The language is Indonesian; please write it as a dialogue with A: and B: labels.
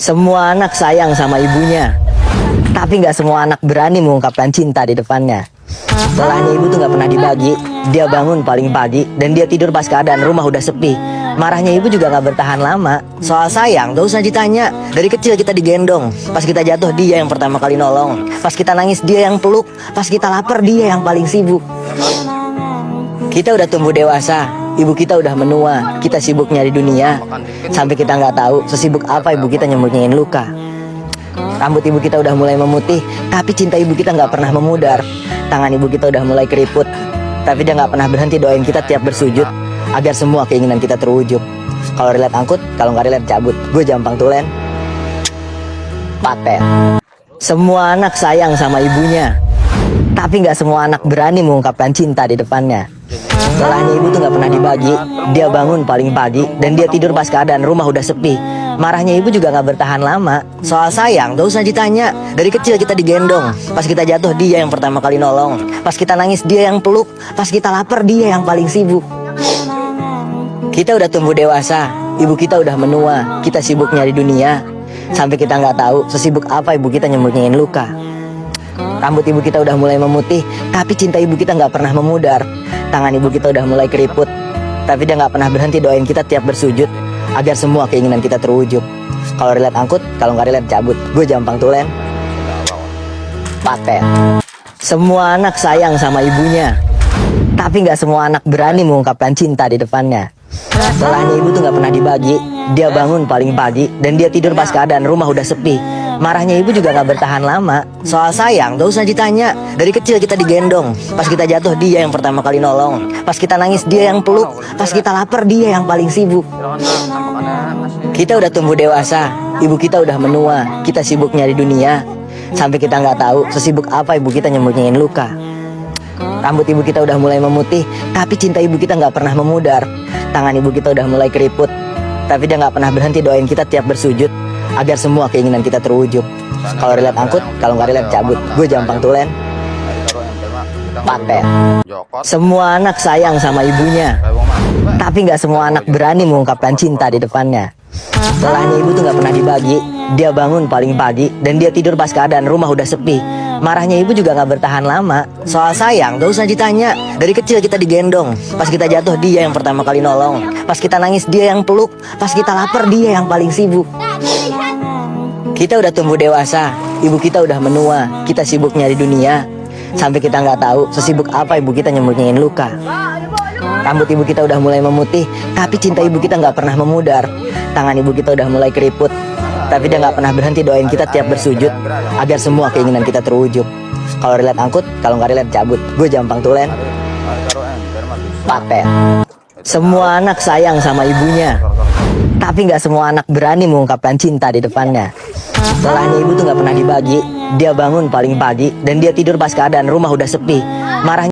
A: Semua anak sayang sama ibunya, tapi nggak semua anak berani mengungkapkan cinta di depannya. Salahnya ibu tuh nggak pernah dibagi. Dia bangun paling pagi dan dia tidur pas keadaan rumah udah sepi. Marahnya ibu juga nggak bertahan lama. Soal sayang gak usah ditanya. Dari kecil kita digendong. Pas kita jatuh dia yang pertama kali nolong. Pas kita nangis dia yang peluk. Pas kita lapar dia yang paling sibuk. Kita udah tumbuh dewasa, ibu kita udah menua. Kita sibuk nyari dunia, sampai kita nggak tahu sesibuk apa ibu kita nyembunyiin luka. Rambut ibu kita udah mulai memutih, tapi cinta ibu kita nggak pernah memudar. Tangan ibu kita udah mulai keriput, tapi dia nggak pernah berhenti doain kita tiap bersujud, agar semua keinginan kita terwujud. Kalau relate angkut, kalau nggak relate cabut. Gue Jampang Tulen, paten. Semua anak sayang sama ibunya, tapi nggak semua anak berani mengungkapkan cinta di depannya. Salahnya ibu tuh nggak pernah dibagi. Dia bangun paling pagi dan dia tidur pas keadaan rumah udah sepi. Marahnya ibu juga nggak bertahan lama. Soal sayang gak usah ditanya. Dari kecil kita digendong. Pas kita jatuh dia yang pertama kali nolong. Pas kita nangis dia yang peluk. Pas kita lapar dia yang paling sibuk. Kita udah tumbuh dewasa, ibu kita udah menua. Kita sibuk nyari dunia, sampai kita nggak tahu sesibuk apa ibu kita nyembunyiin luka. Rambut ibu kita udah mulai memutih, tapi cinta ibu kita nggak pernah memudar. Tangan ibu kita udah mulai keriput, tapi dia nggak pernah berhenti doain kita tiap bersujud, agar semua keinginan kita terwujud. Kalau relate angkut, kalau nggak relate cabut. Gue Jampang Tulen, paten. Semua anak sayang sama ibunya, tapi nggak semua anak berani mengungkapkan cinta di depannya. Salahnya ibu tuh nggak pernah dibagi. Dia bangun paling pagi dan dia tidur pas keadaan rumah udah sepi. Marahnya ibu juga gak bertahan lama. Soal sayang gak usah ditanya. Dari kecil kita digendong. Pas kita jatuh dia yang pertama kali nolong. Pas kita nangis dia yang peluk. Pas kita lapar dia yang paling sibuk. Kita udah tumbuh dewasa, ibu kita udah menua. Kita sibuk nyari dunia, sampai kita nggak tahu sesibuk apa ibu kita nyembunyiin luka. Rambut ibu kita udah mulai memutih, tapi cinta ibu kita nggak pernah memudar. Tangan ibu kita udah mulai keriput, tapi dia nggak pernah berhenti doain kita tiap bersujud, agar semua keinginan kita terwujud. Kalau relate angkut, kalau nggak relate cabut. Gue Jampang Tulen, paten. Semua anak sayang sama ibunya, tapi nggak semua anak berani mengungkapkan cinta di depannya. Salahnya ibu tuh nggak pernah dibagi. Dia bangun paling pagi dan dia tidur pas keadaan rumah udah sepi. Marahnya ibu juga nggak bertahan lama. Soal sayang gak usah ditanya. Dari kecil kita digendong. Pas kita jatuh dia yang pertama kali nolong. Pas kita nangis dia yang peluk. Pas kita lapar dia yang paling sibuk. Kita udah tumbuh dewasa, ibu kita udah menua. Kita sibuk nyari dunia, sampai kita nggak tahu sesibuk apa ibu kita nyembunyiin luka. Rambut ibu kita udah mulai memutih, tapi cinta ibu kita nggak pernah memudar. Tangan ibu kita udah mulai keriput, tapi dia nggak pernah berhenti doain kita tiap bersujud, agar semua keinginan kita terwujud. Kalau relate angkut, kalau nggak relate cabut. Gue Jampang Tulen, paten. Semua anak sayang sama ibunya, tapi nggak semua anak berani mengungkapkan cinta di depannya. Salahnya ibu tuh nggak pernah dibagi. Dia bangun paling pagi dan dia tidur pas keadaan rumah udah sepi. Marahnya